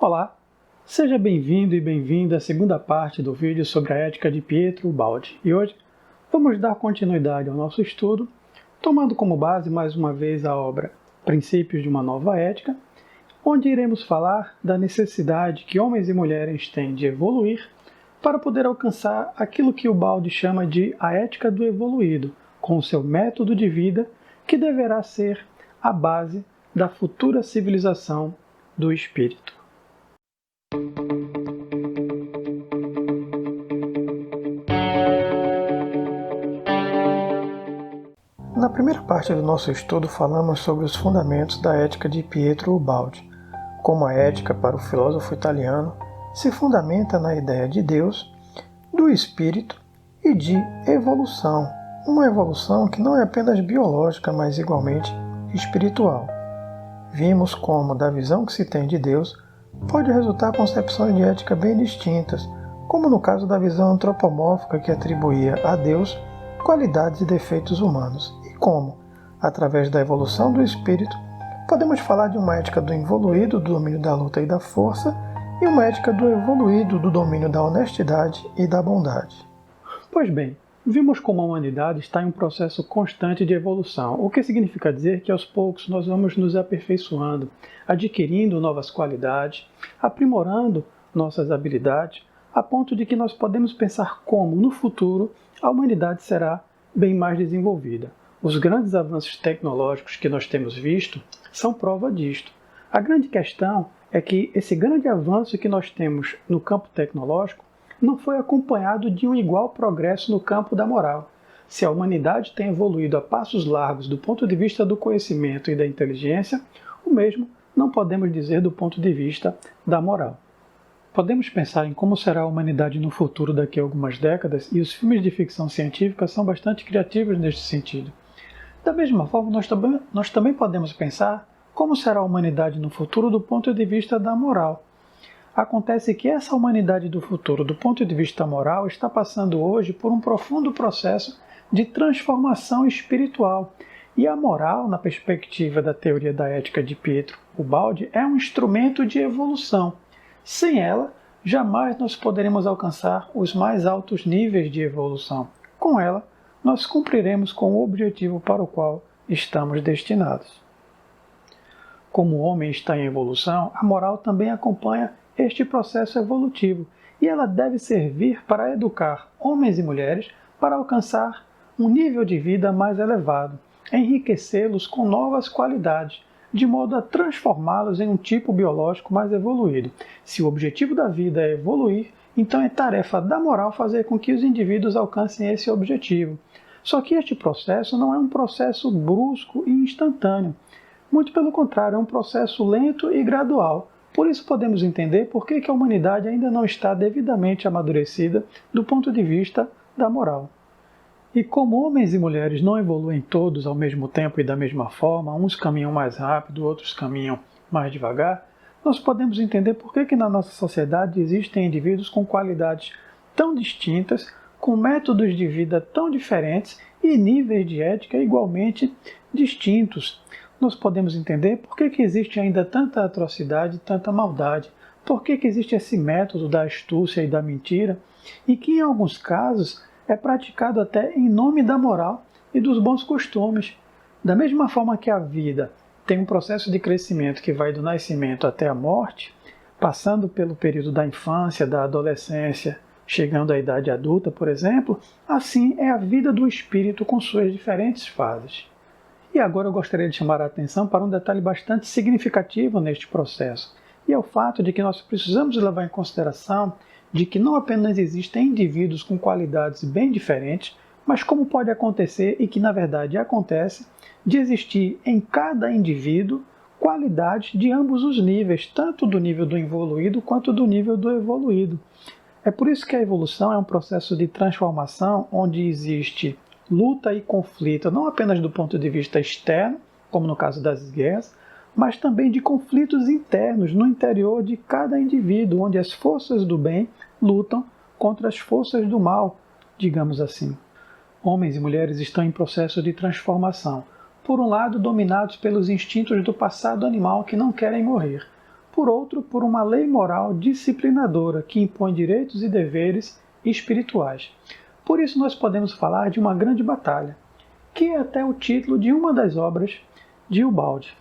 Olá, seja bem-vindo e bem-vinda à segunda parte do vídeo sobre a ética de Pietro Ubaldi. E hoje vamos dar continuidade ao nosso estudo, tomando como base mais uma vez a obra Princípios de uma Nova Ética, onde iremos falar da necessidade que homens e mulheres têm de evoluir para poder alcançar aquilo que Ubaldi chama de a ética do evoluído, com o seu método de vida que deverá ser a base da futura civilização do espírito. Na primeira parte do nosso estudo falamos sobre os fundamentos da ética de Pietro Ubaldi, como a ética para o filósofo italiano se fundamenta na ideia de Deus, do espírito e de evolução, uma evolução que não é apenas biológica, mas igualmente espiritual. Vimos como, da visão que se tem de Deus, pode resultar concepções de ética bem distintas, como no caso da visão antropomórfica que atribuía a Deus qualidades e defeitos humanos, e como, através da evolução do espírito, podemos falar de uma ética do evoluído do domínio da luta e da força e uma ética do evoluído do domínio da honestidade e da bondade. Pois bem, vimos como a humanidade está em um processo constante de evolução, o que significa dizer que aos poucos nós vamos nos aperfeiçoando, adquirindo novas qualidades, aprimorando nossas habilidades, a ponto de que nós podemos pensar como, no futuro, a humanidade será bem mais desenvolvida. Os grandes avanços tecnológicos que nós temos visto são prova disto. A grande questão é que esse grande avanço que nós temos no campo tecnológico não foi acompanhado de um igual progresso no campo da moral. Se a humanidade tem evoluído a passos largos do ponto de vista do conhecimento e da inteligência, o mesmo não podemos dizer do ponto de vista da moral. Podemos pensar em como será a humanidade no futuro daqui a algumas décadas, e os filmes de ficção científica são bastante criativos neste sentido. Da mesma forma, nós também podemos pensar como será a humanidade no futuro do ponto de vista da moral. Acontece que essa humanidade do futuro, do ponto de vista moral, está passando hoje por um profundo processo de transformação espiritual. E a moral, na perspectiva da teoria da ética de Pietro Ubaldi, é um instrumento de evolução. Sem ela, jamais nós poderemos alcançar os mais altos níveis de evolução. Com ela, nós cumpriremos com o objetivo para o qual estamos destinados. Como o homem está em evolução, a moral também acompanha este processo evolutivo, e ela deve servir para educar homens e mulheres para alcançar um nível de vida mais elevado, enriquecê-los com novas qualidades, de modo a transformá-los em um tipo biológico mais evoluído. Se o objetivo da vida é evoluir, então é tarefa da moral fazer com que os indivíduos alcancem esse objetivo. Só que este processo não é um processo brusco e instantâneo. Muito pelo contrário, é um processo lento e gradual. Por isso podemos entender por que a humanidade ainda não está devidamente amadurecida do ponto de vista da moral. E como homens e mulheres não evoluem todos ao mesmo tempo e da mesma forma, uns caminham mais rápido, outros caminham mais devagar, nós podemos entender por que na nossa sociedade existem indivíduos com qualidades tão distintas, com métodos de vida tão diferentes e níveis de ética igualmente distintos. Nós podemos entender por que existe ainda tanta atrocidade, tanta maldade, por que existe esse método da astúcia e da mentira, e que em alguns casos é praticado até em nome da moral e dos bons costumes. Da mesma forma que a vida tem um processo de crescimento que vai do nascimento até a morte, passando pelo período da infância, da adolescência, chegando à idade adulta, por exemplo, assim é a vida do espírito com suas diferentes fases. E agora eu gostaria de chamar a atenção para um detalhe bastante significativo neste processo, e é o fato de que nós precisamos levar em consideração de que não apenas existem indivíduos com qualidades bem diferentes, mas como pode acontecer, e que na verdade acontece, de existir em cada indivíduo qualidades de ambos os níveis, tanto do nível do evoluído quanto do nível do evoluído. É por isso que a evolução é um processo de transformação onde existe luta e conflito, não apenas do ponto de vista externo, como no caso das guerras, mas também de conflitos internos no interior de cada indivíduo, onde as forças do bem lutam contra as forças do mal, digamos assim. Homens e mulheres estão em processo de transformação, por um lado dominados pelos instintos do passado animal que não querem morrer, por outro, por uma lei moral disciplinadora que impõe direitos e deveres espirituais. Por isso nós podemos falar de uma grande batalha, que é até o título de uma das obras de Ubaldi.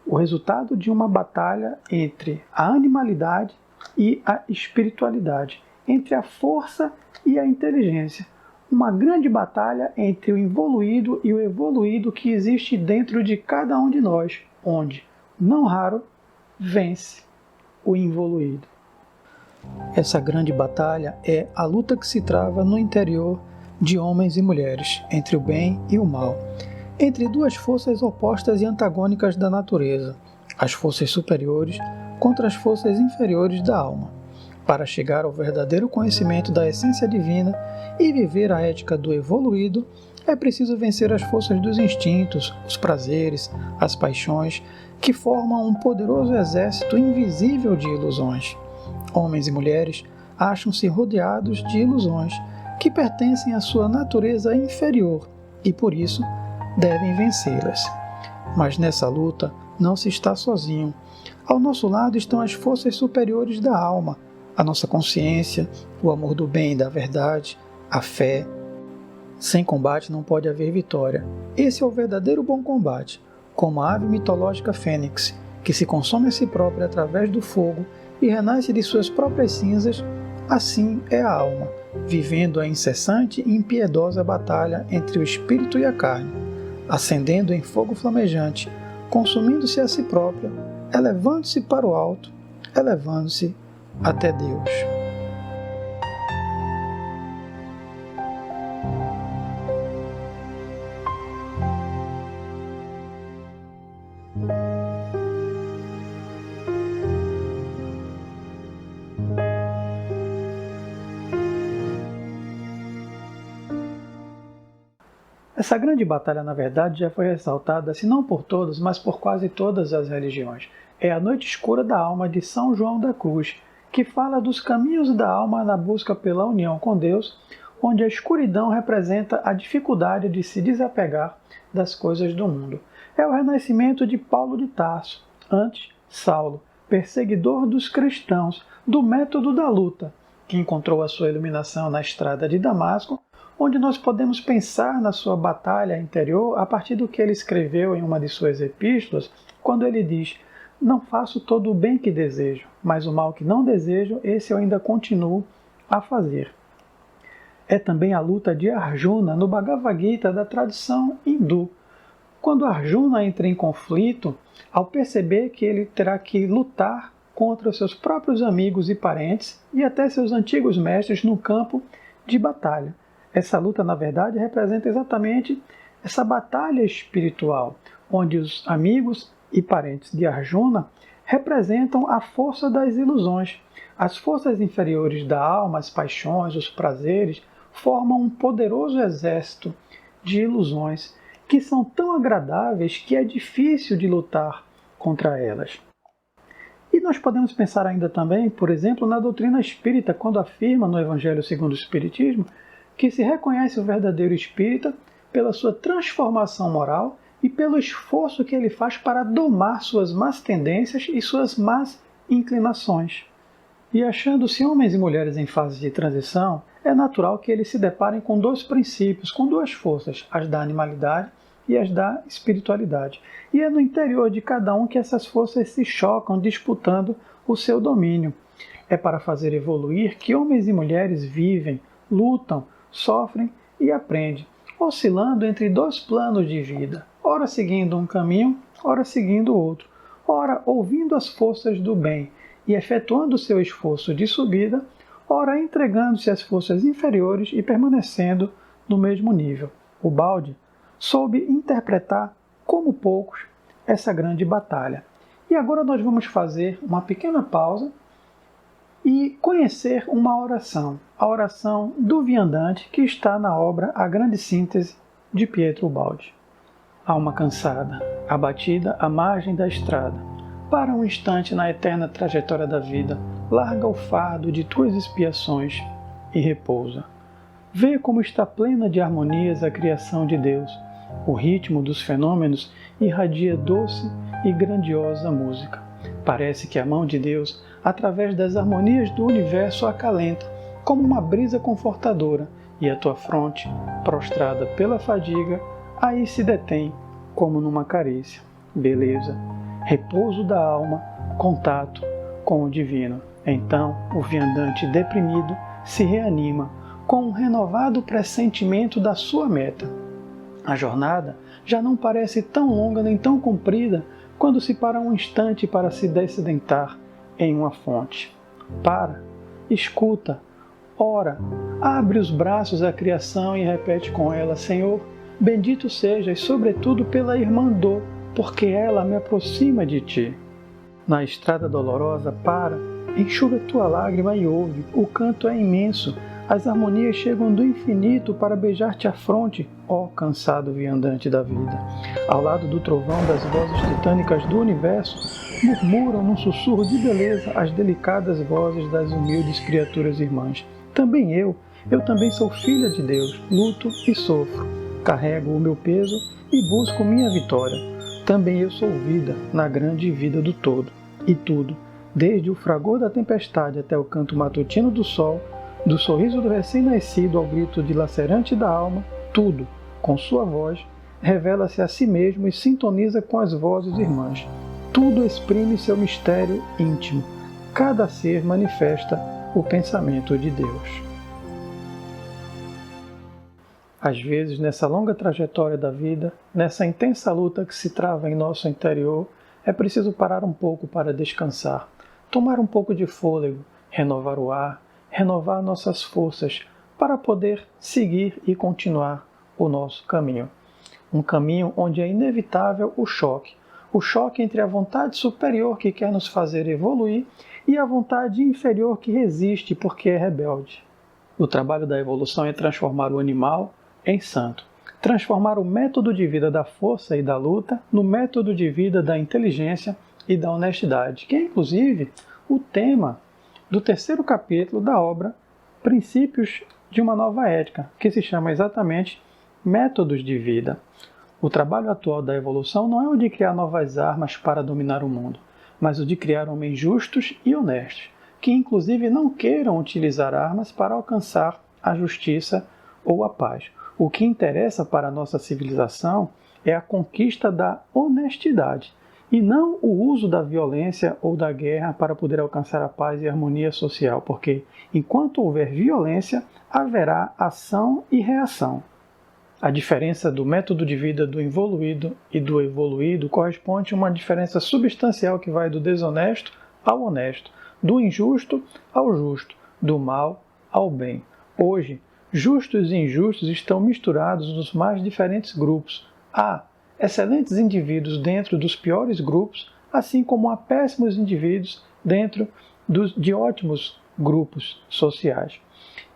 O resultado de uma batalha entre a animalidade e a espiritualidade, entre a força e a inteligência. Uma grande batalha entre o involuído e o evoluído que existe dentro de cada um de nós, onde, não raro, vence o involuído. Essa grande batalha é a luta que se trava no interior de homens e mulheres, entre o bem e o mal, entre duas forças opostas e antagônicas da natureza, as forças superiores contra as forças inferiores da alma. Para chegar ao verdadeiro conhecimento da essência divina e viver a ética do evoluído, é preciso vencer as forças dos instintos, os prazeres, as paixões, que formam um poderoso exército invisível de ilusões. Homens e mulheres acham-se rodeados de ilusões que pertencem à sua natureza inferior e, por isso, devem vencê-las. Mas nessa luta não se está sozinho. Ao nosso lado estão as forças superiores da alma, a nossa consciência, o amor do bem e da verdade, a fé. Sem combate não pode haver vitória. Esse é o verdadeiro bom combate, como a ave mitológica fênix, que se consome a si própria através do fogo e renasce de suas próprias cinzas, assim é a alma, vivendo a incessante e impiedosa batalha entre o espírito e a carne, acendendo em fogo flamejante, consumindo-se a si própria, elevando-se para o alto, elevando-se até Deus. Essa grande batalha, na verdade, já foi ressaltada, se não por todas, mas por quase todas as religiões. É a Noite Escura da Alma de São João da Cruz, que fala dos caminhos da alma na busca pela união com Deus, onde a escuridão representa a dificuldade de se desapegar das coisas do mundo. É o renascimento de Paulo de Tarso, antes Saulo, perseguidor dos cristãos, do método da luta, que encontrou a sua iluminação na estrada de Damasco, onde nós podemos pensar na sua batalha interior a partir do que ele escreveu em uma de suas epístolas, quando ele diz: não faço todo o bem que desejo, mas o mal que não desejo, esse eu ainda continuo a fazer. É também a luta de Arjuna no Bhagavad Gita da tradição hindu. Quando Arjuna entra em conflito, ao perceber que ele terá que lutar contra os seus próprios amigos e parentes e até seus antigos mestres no campo de batalha. Essa luta, na verdade, representa exatamente essa batalha espiritual, onde os amigos e parentes de Arjuna representam a força das ilusões. As forças inferiores da alma, as paixões, os prazeres, formam um poderoso exército de ilusões que são tão agradáveis que é difícil de lutar contra elas. E nós podemos pensar ainda também, por exemplo, na doutrina espírita, quando afirma no Evangelho segundo o Espiritismo que se reconhece o verdadeiro espírita pela sua transformação moral e pelo esforço que ele faz para domar suas más tendências e suas más inclinações. E achando-se homens e mulheres em fase de transição, é natural que eles se deparem com dois princípios, com duas forças, as da animalidade e as da espiritualidade. E é no interior de cada um que essas forças se chocam, disputando o seu domínio. É para fazer evoluir que homens e mulheres vivem, lutam, sofrem e aprendem, oscilando entre dois planos de vida, ora seguindo um caminho, ora seguindo outro, ora ouvindo as forças do bem e efetuando seu esforço de subida, ora entregando-se às forças inferiores e permanecendo no mesmo nível. Ubaldi soube interpretar, como poucos, essa grande batalha. E agora nós vamos fazer uma pequena pausa e conhecer uma oração, a oração do viandante que está na obra A Grande Síntese de Pietro Ubaldi. Alma cansada, abatida à margem da estrada, para um instante na eterna trajetória da vida, larga o fardo de tuas expiações e repousa. Vê como está plena de harmonias a criação de Deus. O ritmo dos fenômenos irradia doce e grandiosa música. Parece que a mão de Deus, através das harmonias do universo, acalenta, como uma brisa confortadora, e a tua fronte, prostrada pela fadiga, aí se detém, como numa carícia. Beleza, repouso da alma, contato com o divino. Então, o viandante deprimido se reanima com um renovado pressentimento da sua meta. A jornada já não parece tão longa nem tão comprida quando se para um instante para se dessedentar em uma fonte. Para, escuta, ora, abre os braços à criação e repete com ela: Senhor, bendito sejas, sobretudo pela irmã dor, porque ela me aproxima de ti. Na estrada dolorosa, para, enxuga tua lágrima e ouve, o canto é imenso, as harmonias chegam do infinito para beijar-te a fronte, ó cansado viandante da vida. Ao lado do trovão das vozes titânicas do universo, murmuram num sussurro de beleza as delicadas vozes das humildes criaturas irmãs. Também eu também sou filha de Deus, luto e sofro, carrego o meu peso e busco minha vitória. Também eu sou vida na grande vida do todo. E tudo, desde o fragor da tempestade até o canto matutino do sol, do sorriso do recém-nascido ao grito dilacerante da alma, tudo, com sua voz, revela-se a si mesmo e sintoniza com as vozes irmãs. Tudo exprime seu mistério íntimo. Cada ser manifesta o pensamento de Deus. Às vezes, nessa longa trajetória da vida, nessa intensa luta que se trava em nosso interior, é preciso parar um pouco para descansar, tomar um pouco de fôlego, renovar o ar, renovar nossas forças para poder seguir e continuar o nosso caminho. Um caminho onde é inevitável o choque entre a vontade superior que quer nos fazer evoluir e a vontade inferior que resiste porque é rebelde. O trabalho da evolução é transformar o animal em santo, transformar o método de vida da força e da luta no método de vida da inteligência e da honestidade, que é inclusive o tema do 3º capítulo da obra Princípios de uma Nova Ética, que se chama exatamente Métodos de Vida. O trabalho atual da evolução não é o de criar novas armas para dominar o mundo, mas o de criar homens justos e honestos, que inclusive não queiram utilizar armas para alcançar a justiça ou a paz. O que interessa para a nossa civilização é a conquista da honestidade, e não o uso da violência ou da guerra para poder alcançar a paz e a harmonia social, porque enquanto houver violência, haverá ação e reação. A diferença do método de vida do involuído e do evoluído corresponde a uma diferença substancial que vai do desonesto ao honesto, do injusto ao justo, do mal ao bem. Hoje, justos e injustos estão misturados nos mais diferentes grupos. Há excelentes indivíduos dentro dos piores grupos, assim como há péssimos indivíduos dentro de ótimos grupos sociais.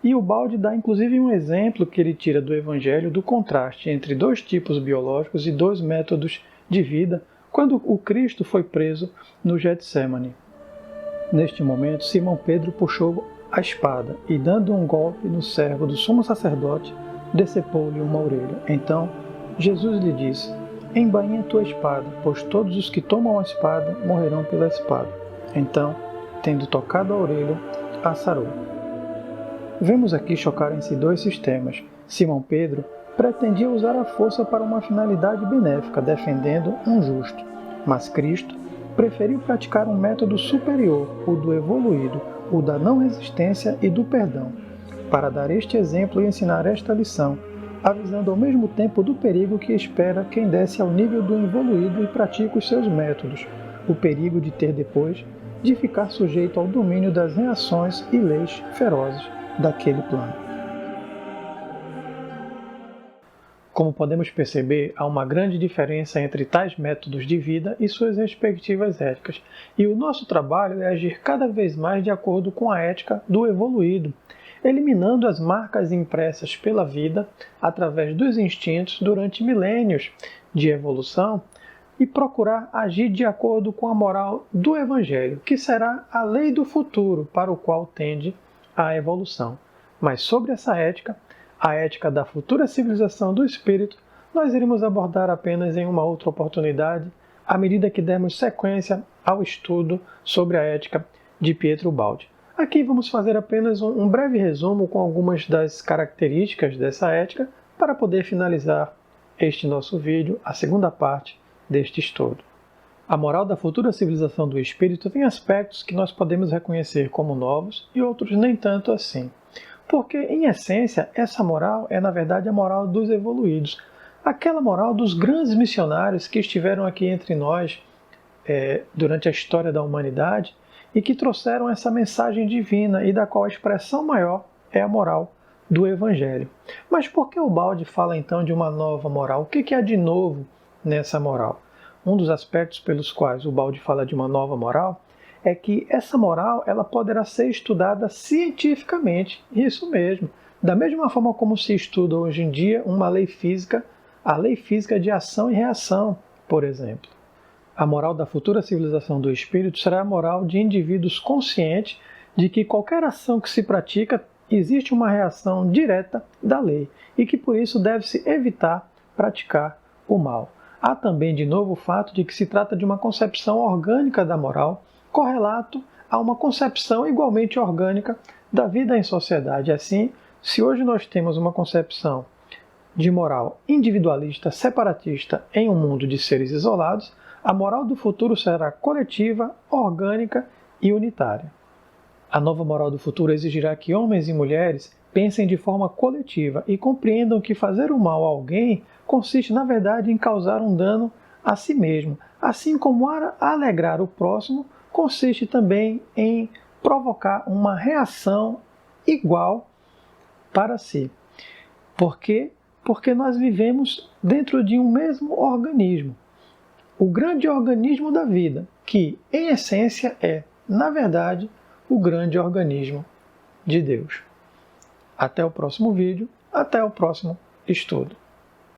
E o Baldi dá inclusive um exemplo que ele tira do Evangelho do contraste entre 2 tipos biológicos e 2 métodos de vida quando o Cristo foi preso no Getsemane. Neste momento, Simão Pedro puxou a espada e, dando um golpe no servo do sumo sacerdote, decepou-lhe uma orelha. Então, Jesus lhe disse: embainha tua espada, pois todos os que tomam a espada morrerão pela espada. Então, tendo tocado a orelha, a sarou. Vemos aqui chocarem-se 2 sistemas. Simão Pedro pretendia usar a força para uma finalidade benéfica, defendendo um justo. Mas Cristo preferiu praticar um método superior, o do evoluído, o da não resistência e do perdão, para dar este exemplo e ensinar esta lição, avisando ao mesmo tempo do perigo que espera quem desce ao nível do evoluído e pratica os seus métodos, o perigo de ter depois de ficar sujeito ao domínio das reações e leis ferozes daquele plano. Como podemos perceber, há uma grande diferença entre tais métodos de vida e suas respectivas éticas, e o nosso trabalho é agir cada vez mais de acordo com a ética do evoluído, eliminando as marcas impressas pela vida através dos instintos durante milênios de evolução e procurar agir de acordo com a moral do Evangelho, que será a lei do futuro para o qual tende a evolução. Mas sobre essa ética, a ética da futura civilização do espírito, nós iremos abordar apenas em uma outra oportunidade, à medida que dermos sequência ao estudo sobre a ética de Pietro Baldi. Aqui vamos fazer apenas um breve resumo com algumas das características dessa ética para poder finalizar este nosso vídeo, a segunda parte deste estudo. A moral da futura civilização do espírito tem aspectos que nós podemos reconhecer como novos e outros nem tanto assim. Porque, em essência, essa moral é, na verdade, a moral dos evoluídos. Aquela moral dos grandes missionários que estiveram aqui entre nós durante a história da humanidade e que trouxeram essa mensagem divina e da qual a expressão maior é a moral do Evangelho. Mas por que o Baldi fala então de uma nova moral? O que há de novo nessa moral? Um dos aspectos pelos quais o Baldi fala de uma nova moral é que essa moral ela poderá ser estudada cientificamente, isso mesmo, da mesma forma como se estuda hoje em dia uma lei física, a lei física de ação e reação, por exemplo. A moral da futura civilização do espírito será a moral de indivíduos conscientes de que qualquer ação que se pratica existe uma reação direta da lei e que por isso deve-se evitar praticar o mal. Há também, de novo, o fato de que se trata de uma concepção orgânica da moral, correlato a uma concepção igualmente orgânica da vida em sociedade. Assim, se hoje nós temos uma concepção de moral individualista, separatista em um mundo de seres isolados, a moral do futuro será coletiva, orgânica e unitária. A nova moral do futuro exigirá que homens e mulheres pensem de forma coletiva e compreendam que fazer o mal a alguém consiste, na verdade, em causar um dano a si mesmo, assim como alegrar o próximo consiste também em provocar uma reação igual para si. Por quê? Porque nós vivemos dentro de um mesmo organismo. O grande organismo da vida, que, em essência, é, na verdade, o grande organismo de Deus. Até o próximo vídeo, até o próximo estudo.